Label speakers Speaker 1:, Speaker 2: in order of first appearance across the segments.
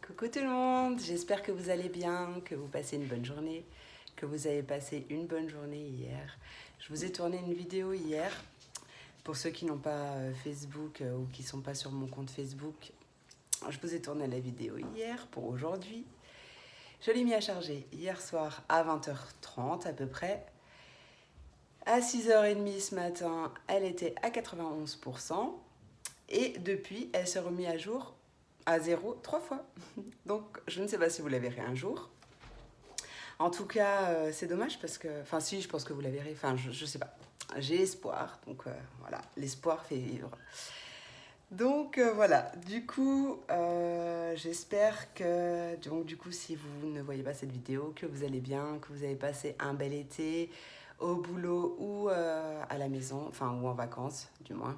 Speaker 1: Coucou tout le monde, j'espère que vous allez bien, que vous passez une bonne journée, que vous avez passé une bonne journée hier. Je vous ai tourné une vidéo hier. Pour ceux qui n'ont pas Facebook ou qui ne sont pas sur mon compte Facebook, je vous ai tourné la vidéo hier pour aujourd'hui. Je l'ai mis à charger hier soir à 20h30 à peu près. À 6h30 ce matin, elle était à 91%. Et depuis, elle s'est remise à jour à 0 3 fois. Donc, je ne sais pas si vous la verrez un jour. En tout cas, c'est dommage parce que... Enfin, si, je pense que vous la verrez. Enfin, je ne sais pas. J'ai espoir. Donc, voilà. L'espoir fait vivre. Donc, voilà. Du coup, j'espère que... Donc, du coup, si vous ne voyez pas cette vidéo, que vous allez bien, que vous avez passé un bel été au boulot ou à la maison. Enfin, ou en vacances, du moins.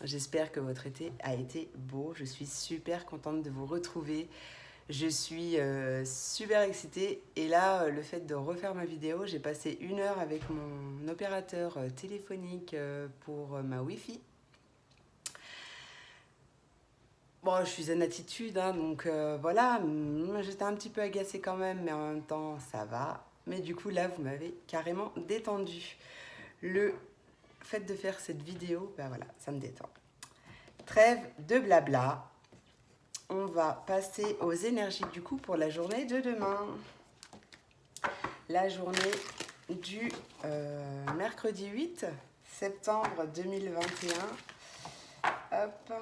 Speaker 1: J'espère que votre été a été beau. Je suis super contente de vous retrouver. Je suis super excitée. Et là, le fait de refaire ma vidéo, j'ai passé 1 heure avec mon opérateur téléphonique pour ma Wi-Fi. Bon, je suis en attitude, hein, donc voilà. J'étais un petit peu agacée quand même, mais en même temps, ça va. Mais du coup, là, vous m'avez carrément détendue. Le fait de faire cette vidéo, ben voilà, ça me détend. Trêve de blabla, on va passer aux énergies du coup pour la journée de demain. La journée du mercredi 8 septembre 2021. Hop,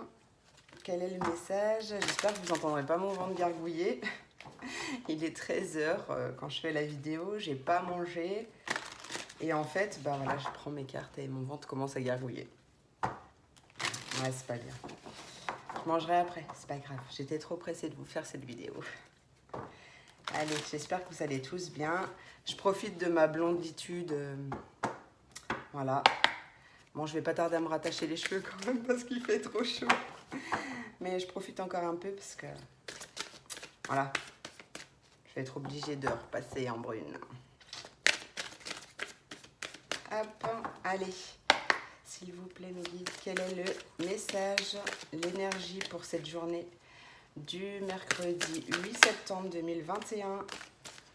Speaker 1: quel est le message? J'espère que vous n'entendrez pas mon ventre gargouiller. Il est 13h quand je fais la vidéo, j'ai pas mangé. Et en fait, bah voilà, je prends mes cartes et mon ventre commence à gargouiller. Ouais, c'est pas bien. Je mangerai après, c'est pas grave. J'étais trop pressée de vous faire cette vidéo. Allez, j'espère que vous allez tous bien. Je profite de ma blonditude. Voilà. Bon, je vais pas tarder à me rattacher les cheveux quand même parce qu'il fait trop chaud. Mais je profite encore un peu parce que... Voilà. Je vais être obligée de repasser en brune. Hop, allez. S'il vous plaît, mes guides, quel est le message, l'énergie pour cette journée du mercredi 8 septembre 2021.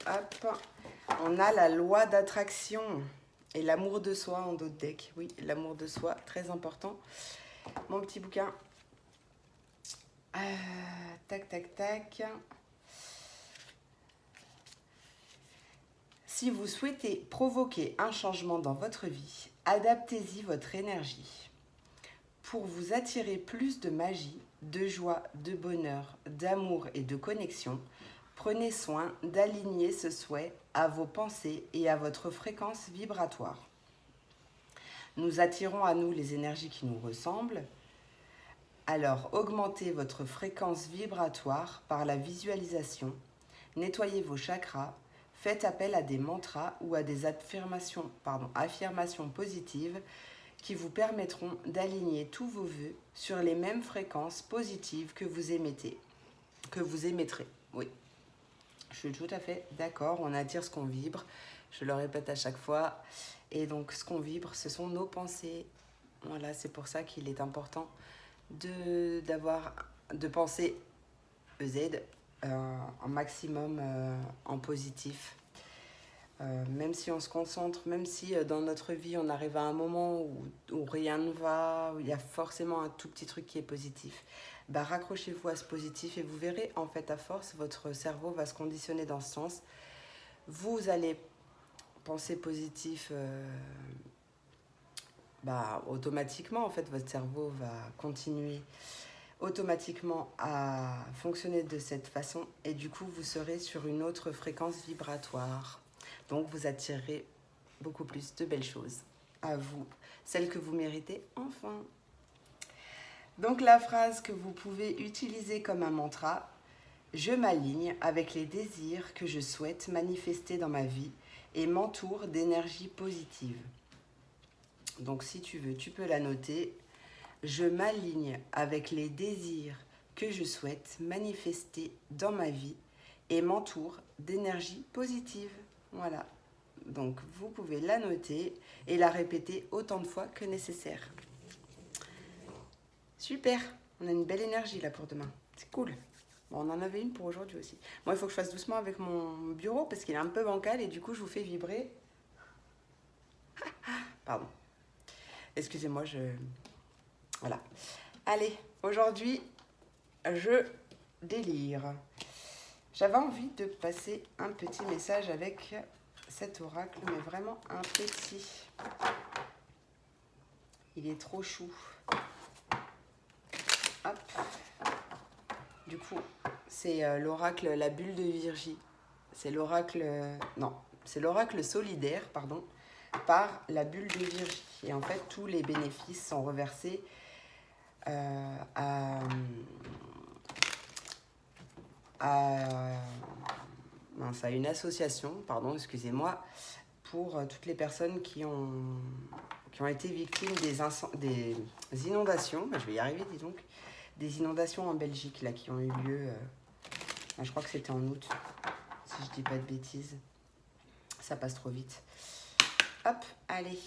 Speaker 1: Hop, on a la loi d'attraction et l'amour de soi en dos de deck. Oui, l'amour de soi, très important. Mon petit bouquin. Tac, tac, tac. Si vous souhaitez provoquer un changement dans votre vie, adaptez-y votre énergie. Pour vous attirer plus de magie, de joie, de bonheur, d'amour et de connexion, prenez soin d'aligner ce souhait à vos pensées et à votre fréquence vibratoire. Nous attirons à nous les énergies qui nous ressemblent. Alors, augmentez votre fréquence vibratoire par la visualisation, nettoyez vos chakras, faites appel à des mantras ou à des affirmations positives qui vous permettront d'aligner tous vos vœux sur les mêmes fréquences positives que vous émettrez. Oui, je suis tout à fait d'accord, on attire ce qu'on vibre, je le répète à chaque fois, et donc ce qu'on vibre, ce sont nos pensées. Voilà, c'est pour ça qu'il est important de penser EZ un maximum en positif. Même si on se concentre, même si dans notre vie on arrive à un moment où rien ne va, où il y a forcément un tout petit truc qui est positif, bah raccrochez-vous à ce positif et vous verrez, en fait, à force, votre cerveau va se conditionner dans ce sens. Vous allez penser positif, automatiquement, en fait, votre cerveau va continuer automatiquement à fonctionner de cette façon et du coup, vous serez sur une autre fréquence vibratoire. Donc, vous attirez beaucoup plus de belles choses à vous, celles que vous méritez enfin. Donc, la phrase que vous pouvez utiliser comme un mantra: je m'aligne avec les désirs que je souhaite manifester dans ma vie et m'entoure d'énergie positive. Donc, si tu veux, tu peux la noter. Je m'aligne avec les désirs que je souhaite manifester dans ma vie et m'entoure d'énergie positive. Voilà. Donc, vous pouvez la noter et la répéter autant de fois que nécessaire. Super, on a une belle énergie là pour demain. C'est cool. Bon, on en avait une pour aujourd'hui aussi. Moi, il faut que je fasse doucement avec mon bureau parce qu'il est un peu bancal et du coup, je vous fais vibrer. Pardon. Excusez-moi, Voilà. Allez, aujourd'hui, je délire. J'avais envie de passer un petit message avec cet oracle, mais vraiment un petit. Il est trop chou. Hop. Du coup, c'est l'oracle La Bulle de Virgie. C'est l'oracle... non, c'est l'oracle solidaire, pardon, par la Bulle de Virgie. Et en fait, tous les bénéfices sont reversés à une association, pardon, excusez-moi, pour toutes les personnes qui ont été victimes des inondations. Je vais y arriver, dis donc. Des inondations en Belgique, là, qui ont eu lieu, je crois que c'était en août, si je dis pas de bêtises. Ça passe trop vite. Hop, allez.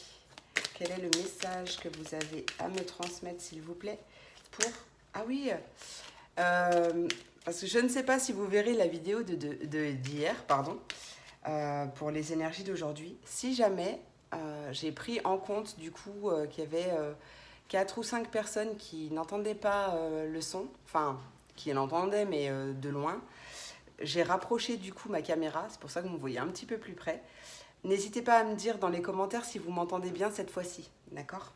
Speaker 1: Quel est le message que vous avez à me transmettre, s'il vous plaît, pour... Ah oui, parce que je ne sais pas si vous verrez la vidéo d'hier, pardon, pour les énergies d'aujourd'hui. Si jamais j'ai pris en compte, du coup, qu'il y avait 4 ou 5 personnes qui n'entendaient pas le son, enfin, qui l'entendaient, mais de loin, j'ai rapproché, du coup, ma caméra. C'est pour ça que vous me voyez un petit peu plus près. N'hésitez pas à me dire dans les commentaires si vous m'entendez bien cette fois-ci, d'accord?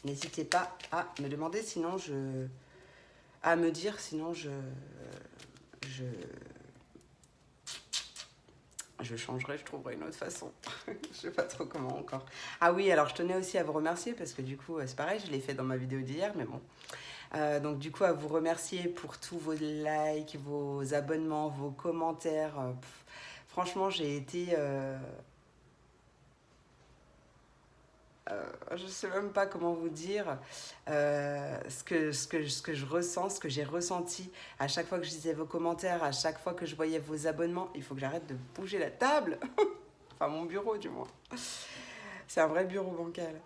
Speaker 1: N'hésitez pas à me demander, sinon à me dire, sinon je changerai, je trouverai une autre façon. Je sais pas trop comment encore. Ah oui, alors je tenais aussi à vous remercier parce que du coup, c'est pareil, je l'ai fait dans ma vidéo d'hier, mais bon. Donc du coup, à vous remercier pour tous vos likes, vos abonnements, vos commentaires. Franchement, j'ai été... je sais même pas comment vous dire ce que je ressens, ce que j'ai ressenti à chaque fois que je lisais vos commentaires, à chaque fois que je voyais vos abonnements. Il faut que j'arrête de bouger la table. Enfin, mon bureau, du moins. C'est un vrai bureau bancal.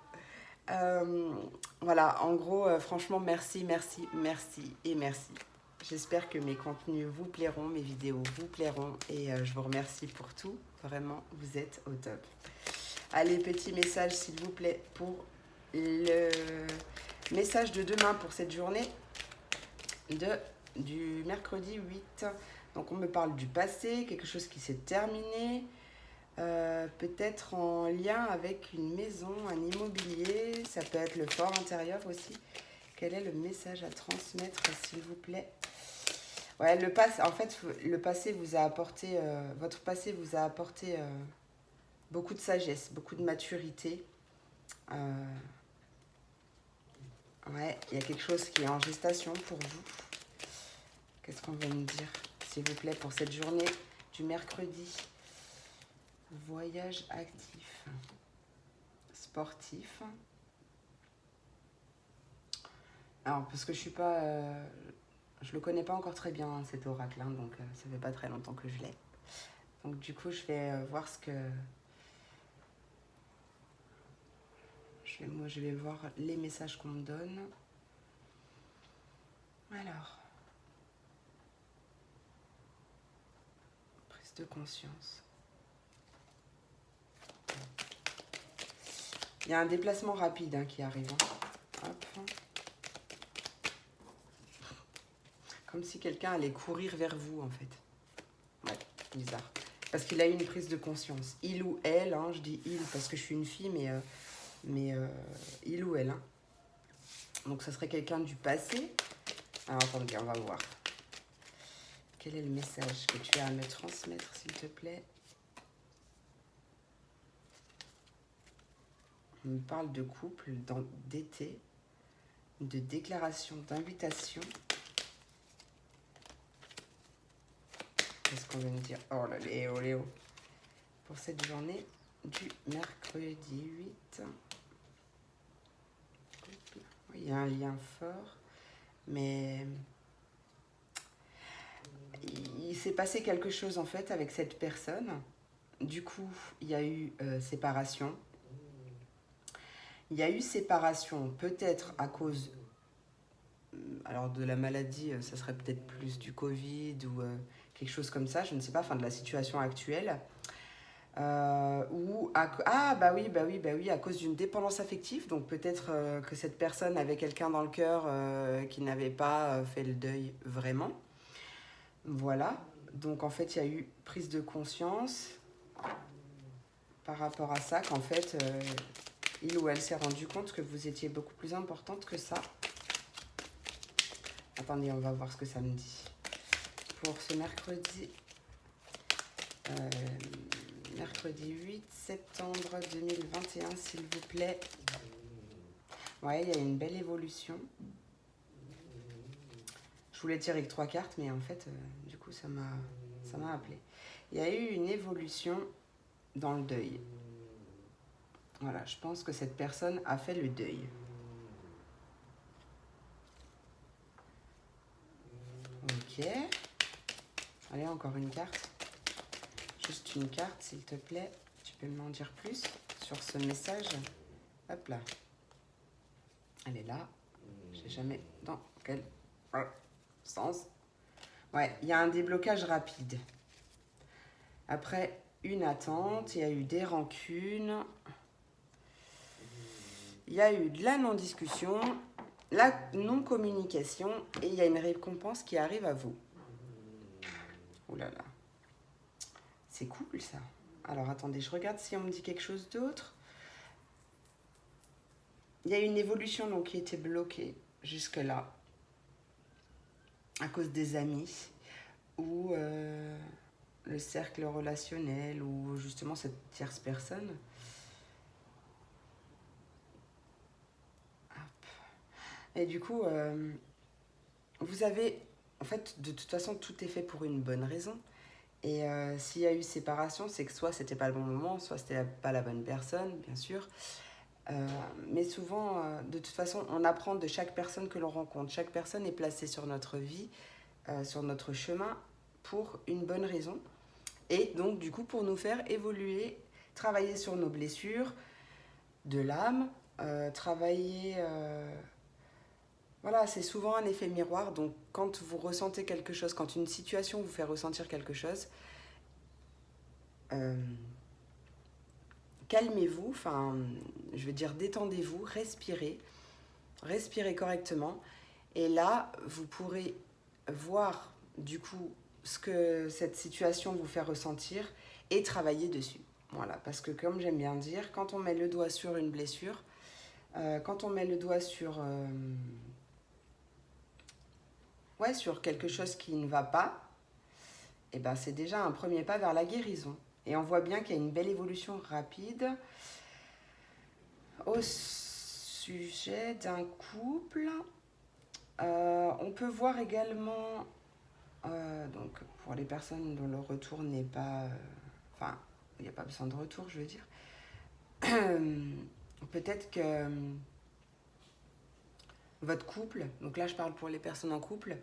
Speaker 1: Voilà, en gros, franchement, merci, merci, merci et merci. J'espère que mes contenus vous plairont, mes vidéos vous plairont et je vous remercie pour tout. Vraiment, vous êtes au top. Allez, petit message, s'il vous plaît, pour le message de demain pour cette journée du mercredi 8. Donc, on me parle du passé, quelque chose qui s'est terminé, peut-être en lien avec une maison, un immobilier. Ça peut être le fort intérieur aussi. Quel est le message à transmettre, s'il vous plaît? Ouais, le passé, en fait, le passé vous a apporté, votre passé vous a apporté beaucoup de sagesse, beaucoup de maturité. Ouais, il y a quelque chose qui est en gestation pour vous. Qu'est-ce qu'on va me dire, s'il vous plaît, pour cette journée du mercredi? Voyage actif, sportif. Alors, parce que je suis pas... je le connais pas encore très bien, hein, cet oracle, hein, donc ça fait pas très longtemps que je l'ai. Donc du coup, je vais voir ce que... je vais voir les messages qu'on me donne. Alors... prise de conscience. Il y a un déplacement rapide, hein, qui arrive. Hein. Hop. Comme si quelqu'un allait courir vers vous, en fait. Ouais, bizarre. Parce qu'il a eu une prise de conscience. Il ou elle, hein, je dis il parce que je suis une fille, mais il ou elle. Hein. Donc, ça serait quelqu'un du passé. Alors, attendez, on va voir. Quel est le message que tu as à me transmettre, s'il te plaît? On me parle de couple, d'été, de déclaration d'invitation. Qu'est-ce qu'on veut me dire? Oh là, Léo, Léo. Pour cette journée du mercredi 8. Il y a un lien fort, mais il s'est passé quelque chose en fait avec cette personne. Du coup, il y a eu séparation. Il y a eu séparation peut-être à cause... alors de la maladie, ça serait peut-être plus du Covid ou quelque chose comme ça, je ne sais pas, enfin de la situation actuelle. Bah oui, à cause d'une dépendance affective, donc peut-être que cette personne avait quelqu'un dans le cœur qui n'avait pas fait le deuil vraiment. Voilà, donc en fait il y a eu prise de conscience par rapport à ça, qu'en fait il ou elle s'est rendu compte que vous étiez beaucoup plus importante que ça. Attendez, on va voir ce que ça me dit. Pour ce mercredi, mercredi 8 septembre 2021, s'il vous plaît. Ouais, il y a une belle évolution. Je voulais tirer que 3 cartes, mais en fait, du coup, ça m'a appelé. Il y a eu une évolution dans le deuil. Voilà, je pense que cette personne a fait le deuil. Ok. Allez, encore une carte. Juste une carte, s'il te plaît. Tu peux m'en dire plus sur ce message? Hop là. Elle est là. Je sais jamais dans quel sens. Ouais, il y a un déblocage rapide. Après une attente, il y a eu des rancunes. Il y a eu de la non-discussion, la non-communication et il y a une récompense qui arrive à vous. Oh là là. C'est cool ça. Alors attendez, je regarde si on me dit quelque chose d'autre. Il y a une évolution donc, qui était bloquée jusque-là à cause des amis ou le cercle relationnel ou justement cette tierce personne. Et du coup, vous avez... En fait, de toute façon, tout est fait pour une bonne raison. Et s'il y a eu séparation, c'est que soit c'était pas le bon moment, soit c'était pas la bonne personne, bien sûr. Mais souvent, de toute façon, on apprend de chaque personne que l'on rencontre. Chaque personne est placée sur notre vie, sur notre chemin, pour une bonne raison. Et donc, du coup, pour nous faire évoluer, travailler sur nos blessures de l'âme, travailler... Voilà, c'est souvent un effet miroir. Donc, quand vous ressentez quelque chose, quand une situation vous fait ressentir quelque chose, calmez-vous, enfin, je veux dire, détendez-vous, respirez correctement. Et là, vous pourrez voir, du coup, ce que cette situation vous fait ressentir et travailler dessus. Voilà, parce que comme j'aime bien dire, quand on met le doigt sur une blessure, quand on met le doigt sur... sur quelque chose qui ne va pas, et ben c'est déjà un premier pas vers la guérison. Et on voit bien qu'il y a une belle évolution rapide au sujet d'un couple. On peut voir également, donc pour les personnes dont le retour n'est pas... Enfin, il n'y a pas besoin de retour, je veux dire. Peut-être que votre couple, donc là je parle pour les personnes en couple,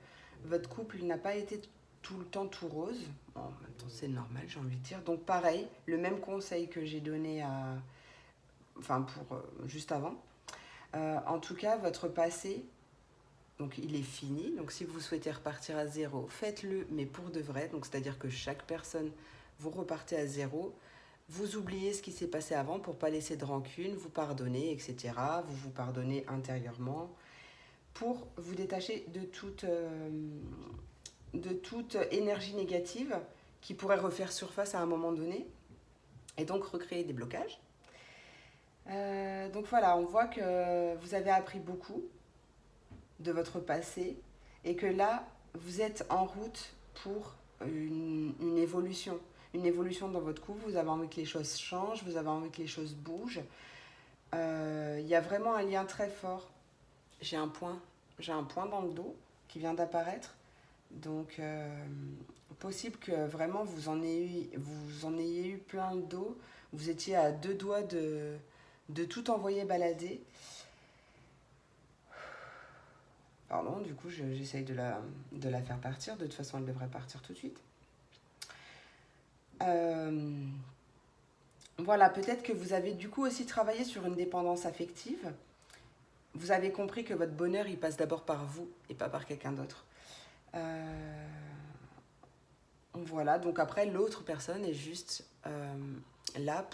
Speaker 1: votre couple n'a pas été tout le temps tout rose. Bon, en même temps c'est normal, j'ai envie de dire. Donc pareil, le même conseil que j'ai donné à... Enfin, pour juste avant. En tout cas, votre passé, donc il est fini. Donc si vous souhaitez repartir à zéro, faites-le, mais pour de vrai. Donc c'est-à-dire que chaque personne, vous repartez à zéro. Vous oubliez ce qui s'est passé avant pour ne pas laisser de rancune, vous pardonnez, etc. Vous vous pardonnez intérieurement pour vous détacher de toute énergie négative qui pourrait refaire surface à un moment donné et donc recréer des blocages. Donc voilà, on voit que vous avez appris beaucoup de votre passé et que là, vous êtes en route pour une évolution. Une évolution dans votre couple, vous avez envie que les choses changent, vous avez envie que les choses bougent. Il y a vraiment un lien très fort. J'ai un point dans le dos qui vient d'apparaître. Donc, possible que vraiment vous en ayez eu plein le dos. Vous étiez à 2 doigts de tout envoyer balader. Pardon, du coup, j'essaye de la faire partir. De toute façon, elle devrait partir tout de suite. Voilà, peut-être que vous avez du coup aussi travaillé sur une dépendance affective. vous avez compris que votre bonheur, il passe d'abord par vous et pas par quelqu'un d'autre. Voilà, donc après, l'autre personne est juste là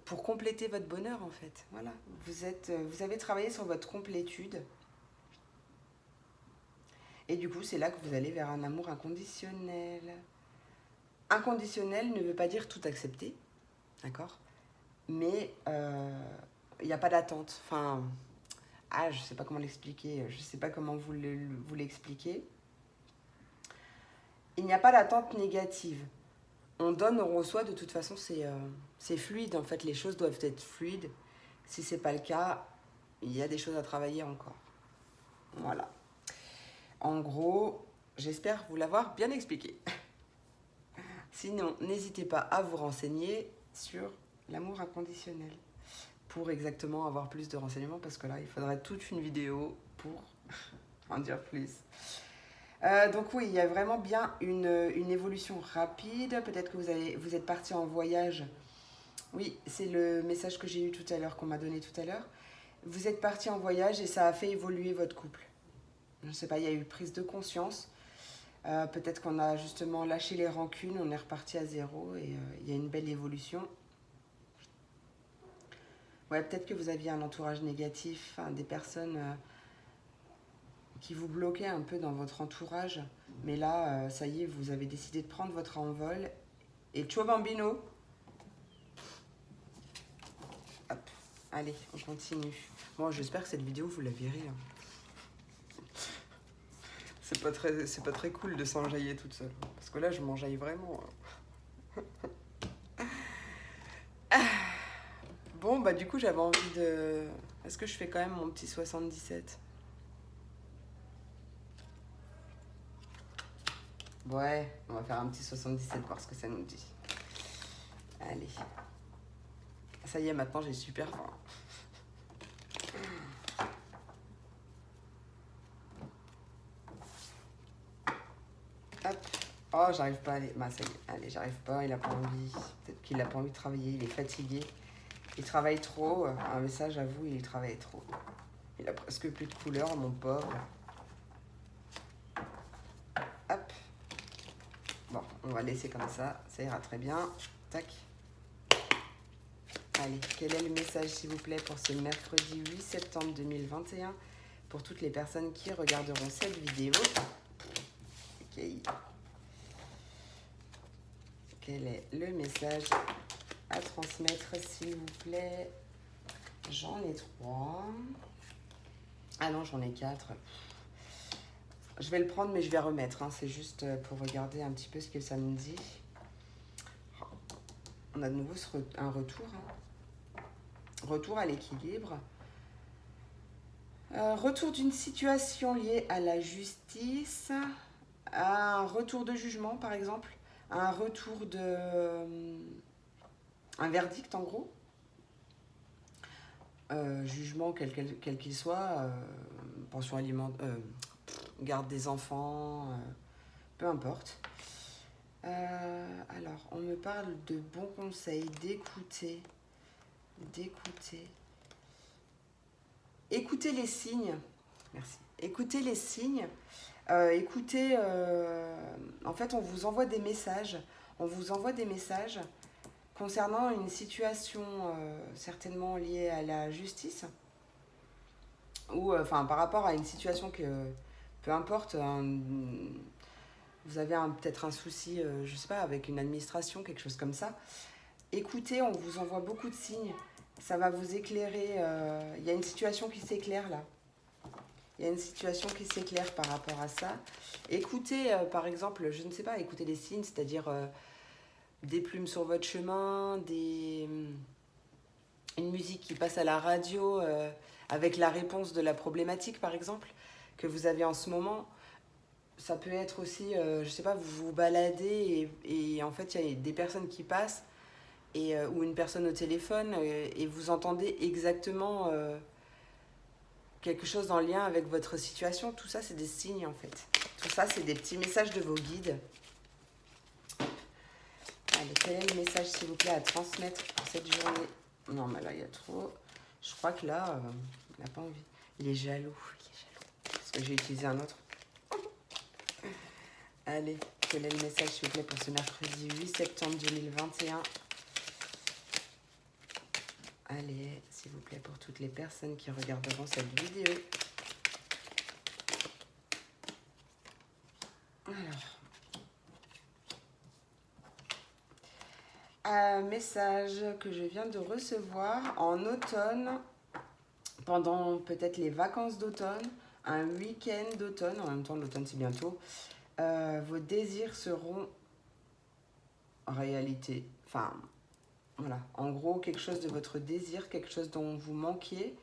Speaker 1: pour compléter votre bonheur, en fait. Voilà, vous avez travaillé sur votre complétude. Et du coup, c'est là que vous allez vers un amour inconditionnel. Inconditionnel ne veut pas dire tout accepter, d'accord? Mais il n'y a pas d'attente. Enfin, je ne sais pas comment l'expliquer. Je ne sais pas comment vous l'expliquer. Il n'y a pas d'attente négative. On donne, on reçoit, de toute façon, c'est fluide. En fait, les choses doivent être fluides. Si ce n'est pas le cas, il y a des choses à travailler encore. Voilà. En gros, j'espère vous l'avoir bien expliqué. Sinon, n'hésitez pas à vous renseigner sur l'amour inconditionnel pour exactement avoir plus de renseignements, parce que là, il faudrait toute une vidéo pour en dire plus. Donc oui, il y a vraiment bien une évolution rapide. Peut-être que vous êtes parti en voyage. Oui, c'est le message que j'ai eu tout à l'heure, qu'on m'a donné tout à l'heure. Vous êtes parti en voyage et ça a fait évoluer votre couple. Je ne sais pas, il y a eu prise de conscience. Peut-être qu'on a justement lâché les rancunes, on est reparti à zéro et il y a une belle évolution. Ouais, peut-être que vous aviez un entourage négatif, des personnes qui vous bloquaient un peu dans votre entourage. Mais là, ça y est, vous avez décidé de prendre votre envol. Et ciao bambino! Hop, allez, on continue. Bon, j'espère que cette vidéo, vous la verrez. C'est pas très cool de s'enjailler toute seule. Parce que là, je m'enjaille vraiment. Bon, bah du coup, j'avais envie de... Est-ce que je fais quand même mon petit 77? Ouais, on va faire un petit 77, voir ce que ça nous dit. Allez. Ça y est, maintenant, j'ai super faim. Hop. Oh, j'arrive pas à aller. Bah, ça y est. Allez, j'arrive pas. Il a pas envie. Peut-être qu'il a pas envie de travailler. Il est fatigué. Il travaille trop. Un message à vous, il travaille trop. Il a presque plus de couleur, mon pauvre. Hop. Bon, on va laisser comme ça. Ça ira très bien. Tac. Allez, quel est le message, s'il vous plaît, pour ce mercredi 8 septembre 2021, pour toutes les personnes qui regarderont cette vidéo? Ok. Quel est le message à transmettre, s'il vous plaît? J'en ai 3. Ah non, j'en ai 4. Je vais le prendre, mais je vais remettre. C'est juste pour regarder un petit peu ce que ça me dit. On a de nouveau un retour. Retour à l'équilibre. Retour d'une situation liée à la justice. Un retour de jugement, par exemple. Un retour de... un verdict, en gros. Jugement, quel qu'il soit. Pension alimentaire... garde des enfants, peu importe. Alors, on me parle de bons conseils, d'écouter. Écoutez les signes. Merci. Écoutez les signes. En fait, on vous envoie des messages. On vous envoie des messages concernant une situation certainement liée à la justice. Ou, par rapport à une situation que... Peu importe, vous avez peut-être un souci, je ne sais pas, avec une administration, quelque chose comme ça. Écoutez, on vous envoie beaucoup de signes. Ça va vous éclairer. Il y a une situation qui s'éclaire là. Il y a une situation qui s'éclaire par rapport à ça. Écoutez, par exemple, je ne sais pas, écoutez les signes, c'est-à-dire des plumes sur votre chemin, une musique qui passe à la radio avec la réponse de la problématique, par exemple, que vous avez en ce moment. Ça peut être aussi, je sais pas, vous vous baladez et en fait, il y a des personnes qui passent ou une personne au téléphone et vous entendez exactement quelque chose en lien avec votre situation. Tout ça, c'est des signes, en fait. Tout ça, c'est des petits messages de vos guides. Allez, quel est le message, s'il vous plaît, à transmettre pour cette journée? Non, mais là, il y a trop. Je crois que là, il n'a pas envie. Il est jaloux. Parce que j'ai utilisé un autre. Allez, quel est le message, s'il vous plaît, pour ce mercredi 8 septembre 2021? Allez, s'il vous plaît, pour toutes les personnes qui regarderont cette vidéo. Alors. Un message que je viens de recevoir en automne, pendant peut-être les vacances d'automne, un week-end d'automne, en même temps l'automne c'est bientôt, vos désirs seront en réalité, enfin voilà, en gros quelque chose de votre désir, quelque chose dont vous manquiez.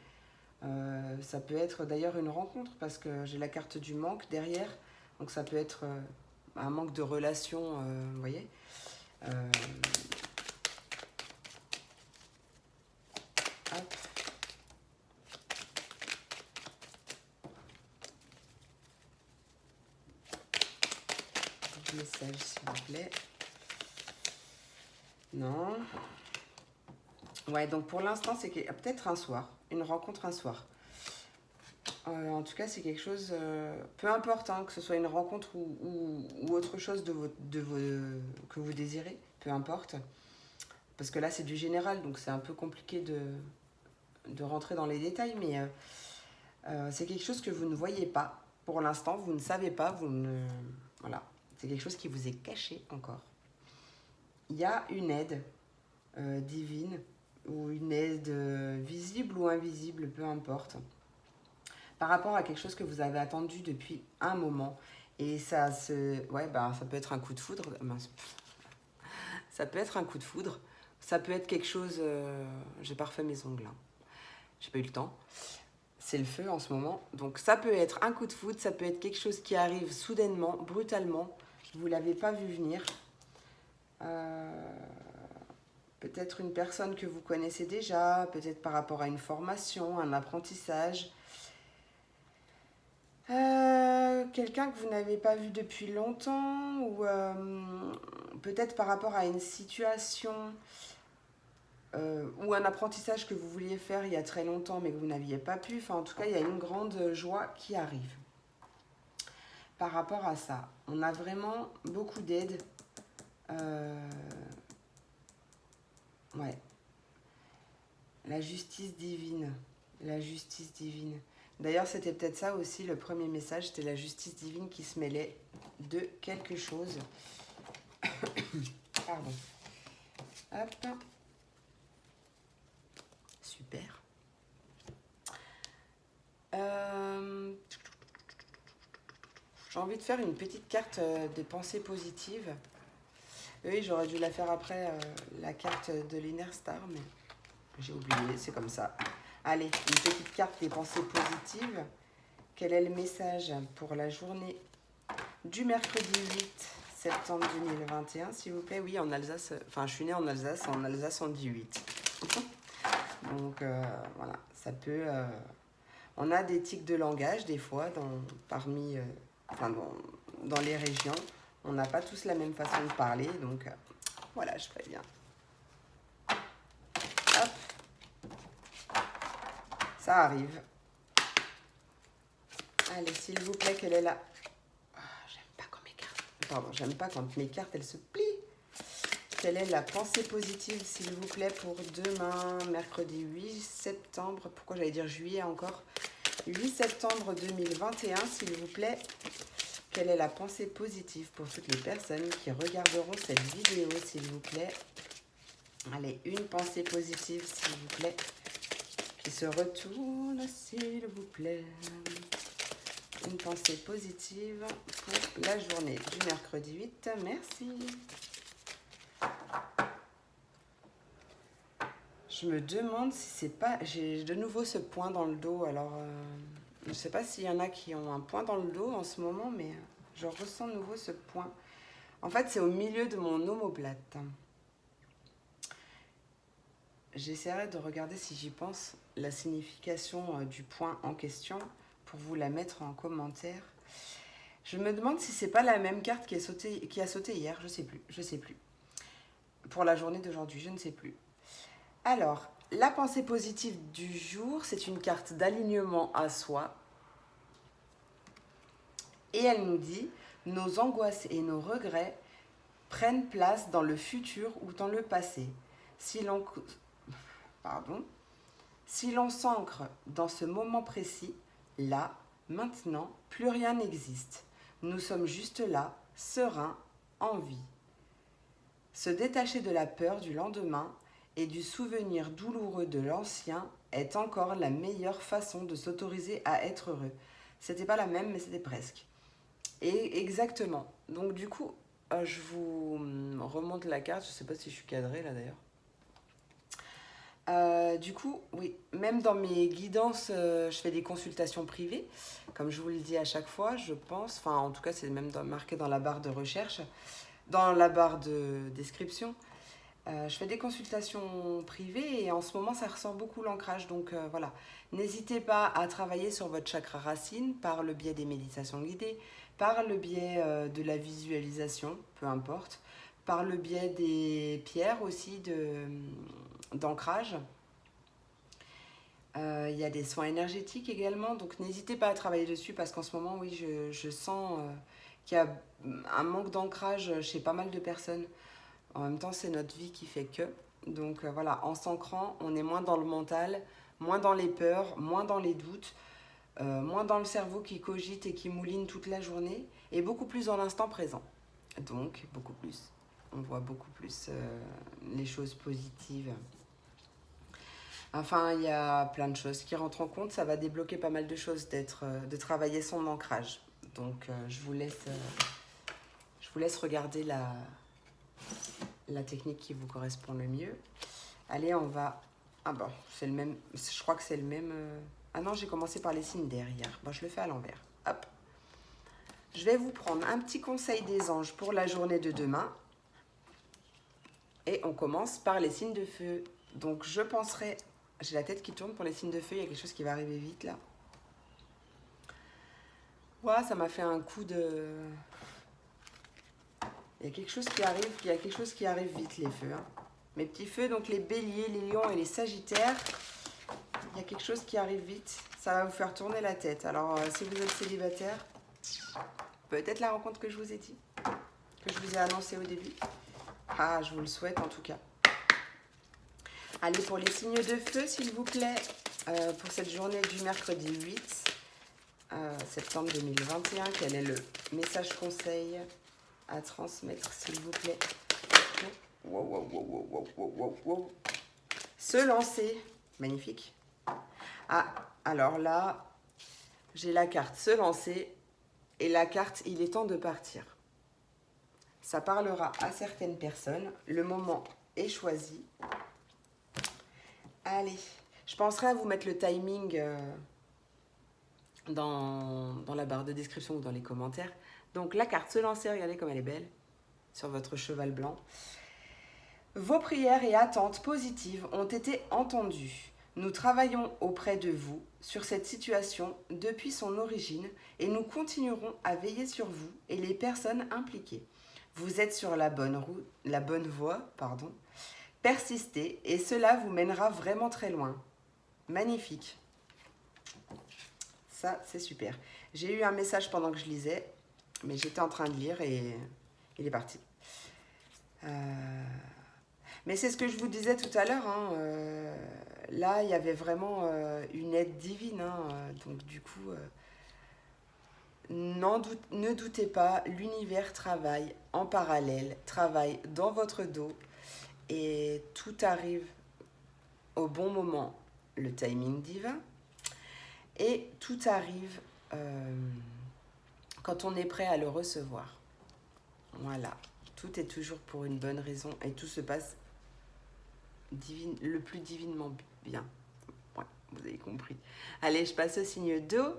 Speaker 1: Ça peut être d'ailleurs une rencontre parce que j'ai la carte du manque derrière, donc ça peut être un manque de relation, vous voyez. Hop. Message s'il vous plaît. Non. Ouais, donc pour l'instant c'est peut-être un soir, une rencontre un soir. En tout cas c'est quelque chose, peu importe hein, que ce soit une rencontre ou autre chose que vous désirez, peu importe. Parce que là c'est du général, donc c'est un peu compliqué de rentrer dans les détails, mais c'est quelque chose que vous ne voyez pas. Pour l'instant, vous ne savez pas, voilà. C'est quelque chose qui vous est caché encore. Il y a une aide divine, ou une aide visible ou invisible, peu importe, par rapport à quelque chose que vous avez attendu depuis un moment. Et ça ça peut être un coup de foudre. Mince. Ça peut être un coup de foudre. Ça peut être quelque chose... j'ai pas refait mes ongles. Hein. J'ai pas eu le temps. C'est le feu en ce moment. Donc ça peut être un coup de foudre, ça peut être quelque chose qui arrive soudainement, brutalement. Vous ne l'avez pas vu venir. Peut-être une personne que vous connaissez déjà, peut-être par rapport à une formation, un apprentissage. Quelqu'un que vous n'avez pas vu depuis longtemps, ou peut-être par rapport à une situation ou un apprentissage que vous vouliez faire il y a très longtemps mais que vous n'aviez pas pu. Enfin, en tout cas, il y a une grande joie qui arrive. Par rapport à ça, on a vraiment beaucoup d'aide. Ouais. La justice divine. La justice divine. D'ailleurs, c'était peut-être ça aussi, le premier message, c'était la justice divine qui se mêlait de quelque chose. Pardon. Hop. Super. J'ai envie de faire une petite carte de pensée positive. Oui, j'aurais dû la faire après la carte de l'Innerstar, mais j'ai oublié, c'est comme ça. Allez, une petite carte des pensées positives. Quel est le message pour la journée du mercredi 8 septembre 2021, s'il vous plaît? Oui, en Alsace, enfin je suis née en Alsace on dit 8. Donc voilà, ça peut... on a des tics de langage des fois dans les régions. On n'a pas tous la même façon de parler, donc voilà, je préviens. Hop. Ça arrive. Allez, s'il vous plaît, quelle est la... Oh, j'aime pas quand mes cartes... Pardon, j'aime pas quand mes cartes, elles se plient. Quelle est la pensée positive, s'il vous plaît, pour demain, mercredi 8 septembre. Pourquoi j'allais dire juillet encore? 8 septembre 2021, s'il vous plaît. Quelle est la pensée positive pour toutes les personnes qui regarderont cette vidéo, s'il vous plaît? Allez, une pensée positive, s'il vous plaît, qui se retourne, s'il vous plaît. Une pensée positive pour la journée du mercredi 8. Merci. Je me demande si c'est pas... J'ai de nouveau ce point dans le dos, alors... je ne sais pas s'il y en a qui ont un point dans le dos en ce moment, mais je ressens de nouveau ce point. En fait, c'est au milieu de mon omoplate. J'essaierai de regarder si j'y pense la signification du point en question pour vous la mettre en commentaire. Je me demande si c'est pas la même carte qui a sauté hier, je sais plus. Pour la journée d'aujourd'hui, je ne sais plus. Alors, la pensée positive du jour, c'est une carte d'alignement à soi. Et elle nous dit, nos angoisses et nos regrets prennent place dans le futur ou dans le passé. Si l'on s'ancre dans ce moment précis, là, maintenant, plus rien n'existe. Nous sommes juste là, sereins, en vie. Se détacher de la peur du lendemain et du souvenir douloureux de l'ancien est encore la meilleure façon de s'autoriser à être heureux. C'était pas la même, mais c'était presque. Et exactement. Donc du coup, je vous remonte la carte. Je sais pas si je suis cadrée là d'ailleurs. Du coup, oui, même dans mes guidances, je fais des consultations privées, comme je vous le dis à chaque fois, je pense. Enfin, en tout cas, c'est même marqué dans la barre de recherche, dans la barre de description. Je fais des consultations privées et en ce moment, ça ressort beaucoup l'ancrage. Donc voilà, n'hésitez pas à travailler sur votre chakra racine par le biais des méditations guidées, par le biais de la visualisation, peu importe, par le biais des pierres aussi d'ancrage. Il y a des soins énergétiques également, donc n'hésitez pas à travailler dessus parce qu'en ce moment, oui, je sens qu'il y a un manque d'ancrage chez pas mal de personnes. En même temps, c'est notre vie qui fait que. Donc voilà, en s'ancrant, on est moins dans le mental, moins dans les peurs, moins dans les doutes, moins dans le cerveau qui cogite et qui mouline toute la journée, et beaucoup plus dans l'instant présent. Donc, beaucoup plus. On voit beaucoup plus les choses positives. Enfin, il y a plein de choses qui rentrent en compte. Ça va débloquer pas mal de choses de travailler son ancrage. Donc, je vous laisse regarder la technique qui vous correspond le mieux. Allez, on va... Ah bon, c'est le même... Je crois que c'est le même... Ah non, j'ai commencé par les signes d'air hier. Bon, je le fais à l'envers. Hop. Je vais vous prendre un petit conseil des anges pour la journée de demain. Et on commence par les signes de feu. Donc, je penserai... J'ai la tête qui tourne pour les signes de feu. Il y a quelque chose qui va arriver vite, là. Ouah, ça m'a fait un coup de... Il y a quelque chose qui arrive. Il y a quelque chose qui arrive vite, les feux. Hein. Mes petits feux, donc les béliers, les lions et les sagittaires. Il y a quelque chose qui arrive vite. Ça va vous faire tourner la tête. Alors, si vous êtes célibataire, peut-être la rencontre que je vous ai dit, que je vous ai annoncé au début. Ah, je vous le souhaite en tout cas. Allez, pour les signes de feu, s'il vous plaît, pour cette journée du mercredi 8 septembre 2021, quel est le message conseil à transmettre, s'il vous plaît? Wow, wow, wow, wow, wow, wow, wow, wow. Se lancer. Magnifique. Ah, alors là, j'ai la carte se lancer et la carte il est temps de partir. Ça parlera à certaines personnes. Le moment est choisi. Allez, je penserai à vous mettre le timing dans la barre de description ou dans les commentaires. Donc la carte se lancer, regardez comme elle est belle, sur votre cheval blanc. Vos prières et attentes positives ont été entendues. Nous travaillons auprès de vous sur cette situation depuis son origine et nous continuerons à veiller sur vous et les personnes impliquées. Vous êtes sur la bonne voie. Persistez et cela vous mènera vraiment très loin. Magnifique. Ça, c'est super. J'ai eu un message pendant que je lisais, mais j'étais en train de lire et il est parti. Mais c'est ce que je vous disais tout à l'heure. Hein, là, il y avait vraiment une aide divine. Hein, donc, du coup, ne doutez pas, l'univers travaille en parallèle, travaille dans votre dos et tout arrive au bon moment, le timing divin. Et tout arrive quand on est prêt à le recevoir. Voilà, tout est toujours pour une bonne raison et tout se passe le plus divinement bien. Ouais, vous avez compris. Allez, je passe au signe d'eau.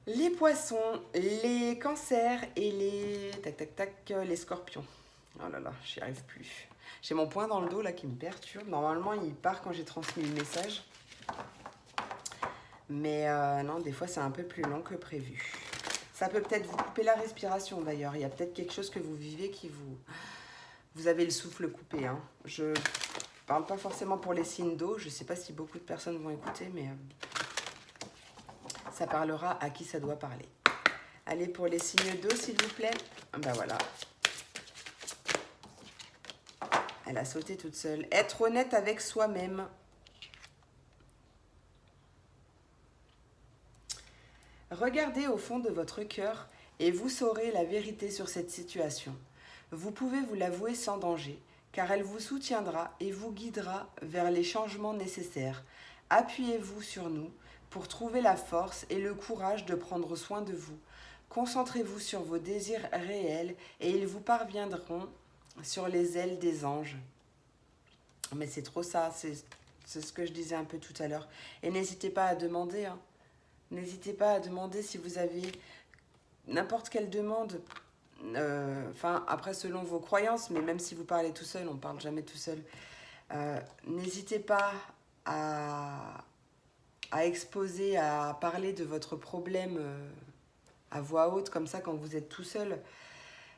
Speaker 1: Les poissons, les cancers et les... les scorpions. Oh là là, j'y arrive plus. J'ai mon poing dans le dos là qui me perturbe. Normalement, il part quand j'ai transmis le message. Mais non, des fois, c'est un peu plus long que prévu. Ça peut peut-être vous couper la respiration d'ailleurs. Il y a peut-être quelque chose que vous vivez qui vous... Vous avez le souffle coupé. Hein. parle pas forcément pour les signes d'eau. Je sais pas si beaucoup de personnes vont écouter, mais ça parlera à qui ça doit parler. Allez, pour les signes d'eau, s'il vous plaît. Ben voilà. Elle a sauté toute seule. Être honnête avec soi-même. Regardez au fond de votre cœur et vous saurez la vérité sur cette situation. Vous pouvez vous l'avouer sans danger, car elle vous soutiendra et vous guidera vers les changements nécessaires. Appuyez-vous sur nous pour trouver la force et le courage de prendre soin de vous. Concentrez-vous sur vos désirs réels et ils vous parviendront sur les ailes des anges. Mais c'est trop ça, c'est ce que je disais un peu tout à l'heure. Et n'hésitez pas à demander, hein. N'hésitez pas à demander si vous avez n'importe quelle demande. Enfin, après, selon vos croyances, mais même si vous parlez tout seul, on ne parle jamais tout seul. N'hésitez pas à exposer, à parler de votre problème à voix haute, comme ça, quand vous êtes tout seul.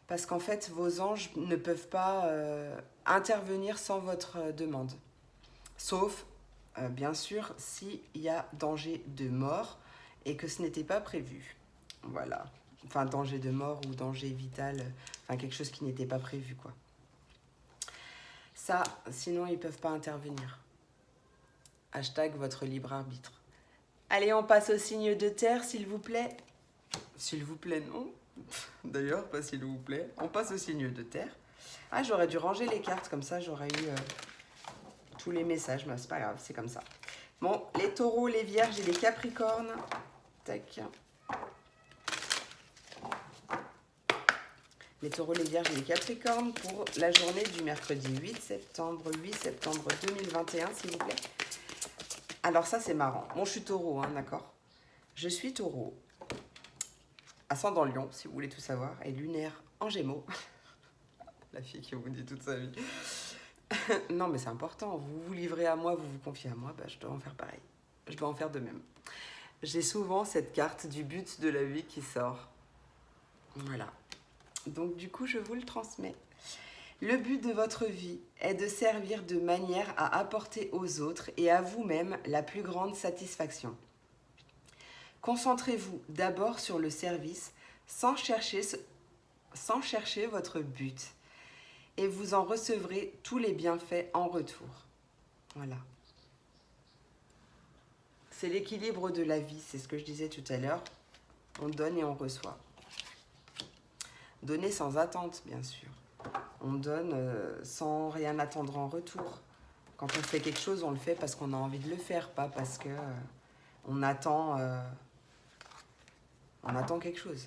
Speaker 1: Parce qu'en fait, vos anges ne peuvent pas intervenir sans votre demande. Sauf, bien sûr, s'il y a danger de mort et que ce n'était pas prévu. Voilà. Enfin, danger de mort ou danger vital, enfin quelque chose qui n'était pas prévu, quoi. Ça, sinon, ils ne peuvent pas intervenir. Hashtag votre libre arbitre. Allez, on passe au signe de terre, s'il vous plaît. S'il vous plaît, non. D'ailleurs, pas s'il vous plaît. On passe au signe de terre. Ah, j'aurais dû ranger les cartes, comme ça, j'aurais eu tous les messages. Mais c'est pas grave, c'est comme ça. Bon, les taureaux, les vierges et les capricornes. Tac. Les taureaux, les vierges et les capricornes pour la journée du mercredi 8 septembre 2021, s'il vous plaît. Alors ça, c'est marrant. Bon, je suis taureau, hein, d'accord. Je suis taureau. Ascendant Lion, si vous voulez tout savoir. Et lunaire en Gémeaux. La fille qui vous dit toute sa vie. Non, mais c'est important. Vous vous livrez à moi, vous vous confiez à moi. Bah, je dois en faire pareil. Je dois en faire de même. J'ai souvent cette carte du but de la vie qui sort. Voilà. Donc du coup, je vous le transmets. Le but de votre vie est de servir de manière à apporter aux autres et à vous-même la plus grande satisfaction. Concentrez-vous d'abord sur le service sans chercher votre but et vous en recevrez tous les bienfaits en retour. Voilà. C'est l'équilibre de la vie, c'est ce que je disais tout à l'heure. On donne et on reçoit. Donner sans attente, bien sûr. On donne sans rien attendre en retour. Quand on fait quelque chose, on le fait parce qu'on a envie de le faire, pas parce que on attend quelque chose.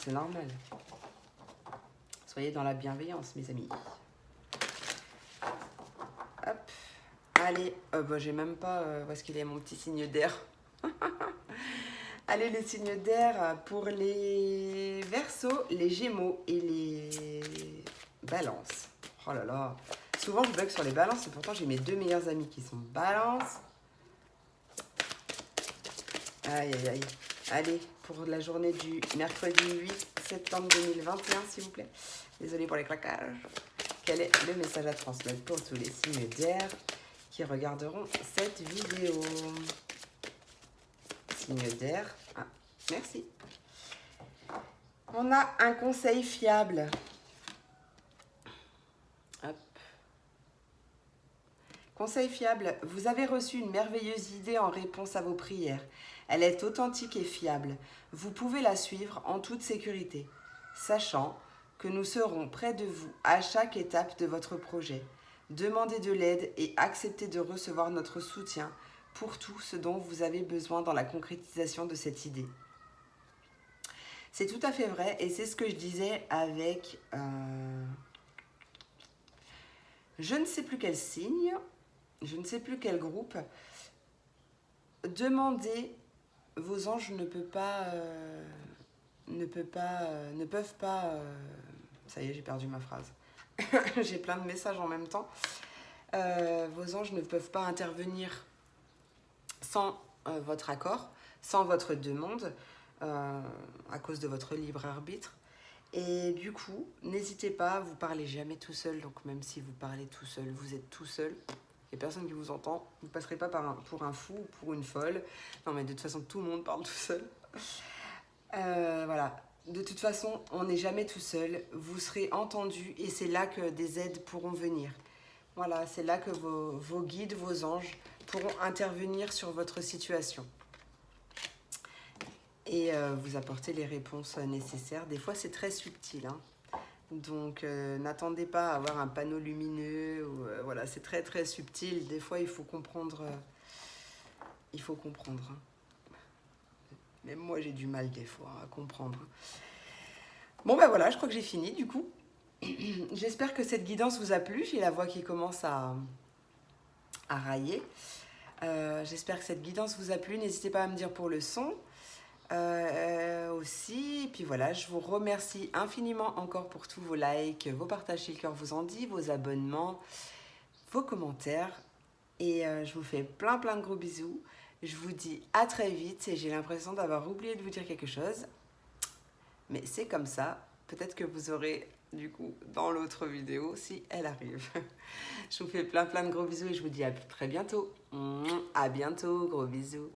Speaker 1: C'est normal. Soyez dans la bienveillance, mes amis. Hop. Allez, bah, j'ai même pas... où est-ce qu'il est mon petit signe d'air? Allez, les signes d'air pour les Verseaux, les Gémeaux et les Balances. Oh là là. Souvent, je bug sur les Balances et pourtant, j'ai mes deux meilleurs amis qui sont Balances. Aïe, aïe, aïe. Allez, pour la journée du mercredi 8 septembre 2021, s'il vous plaît. Désolée pour les claquages. Quel est le message à transmettre pour tous les signes d'air qui regarderont cette vidéo? Signe d'air. Ah, merci. On a un conseil fiable. Hop. Conseil fiable. Vous avez reçu une merveilleuse idée en réponse à vos prières. Elle est authentique et fiable. Vous pouvez la suivre en toute sécurité, sachant que nous serons près de vous à chaque étape de votre projet. Demandez de l'aide et acceptez de recevoir notre soutien pour tout ce dont vous avez besoin dans la concrétisation de cette idée. C'est tout à fait vrai et c'est ce que je disais avec je ne sais plus quel signe, je ne sais plus quel groupe. Demandez, vos anges ne peuvent pas, ça y est, j'ai perdu ma phrase. J'ai plein de messages en même temps. Vos anges ne peuvent pas intervenir sans votre accord, sans votre demande, à cause de votre libre arbitre. Et du coup, n'hésitez pas, vous parlez jamais tout seul, donc même si vous parlez tout seul, vous êtes tout seul. Il n'y a personne qui vous entend. Vous ne passerez pas pour un fou ou pour une folle. Non, mais de toute façon, tout le monde parle tout seul. Voilà. De toute façon, on n'est jamais tout seul. Vous serez entendu et c'est là que des aides pourront venir. Voilà, c'est là que vos guides, vos anges pourront intervenir sur votre situation et vous apporter les réponses nécessaires. Des fois, c'est très subtil, hein. Donc, n'attendez pas à avoir un panneau lumineux. Ou, voilà, c'est très, très subtil. Des fois, il faut comprendre. Hein. Même moi, j'ai du mal des fois à comprendre. Bon, ben voilà, je crois que j'ai fini du coup. J'espère que cette guidance vous a plu. J'ai la voix qui commence à railler. J'espère que cette guidance vous a plu. N'hésitez pas à me dire pour le son aussi. Et puis voilà, je vous remercie infiniment encore pour tous vos likes, vos partages si le cœur vous en dit, vos abonnements, vos commentaires. Et je vous fais plein de gros bisous. Je vous dis à très vite et j'ai l'impression d'avoir oublié de vous dire quelque chose. Mais c'est comme ça. Peut-être que vous aurez du coup dans l'autre vidéo si elle arrive. Je vous fais plein de gros bisous et je vous dis à très bientôt. À bientôt, gros bisous.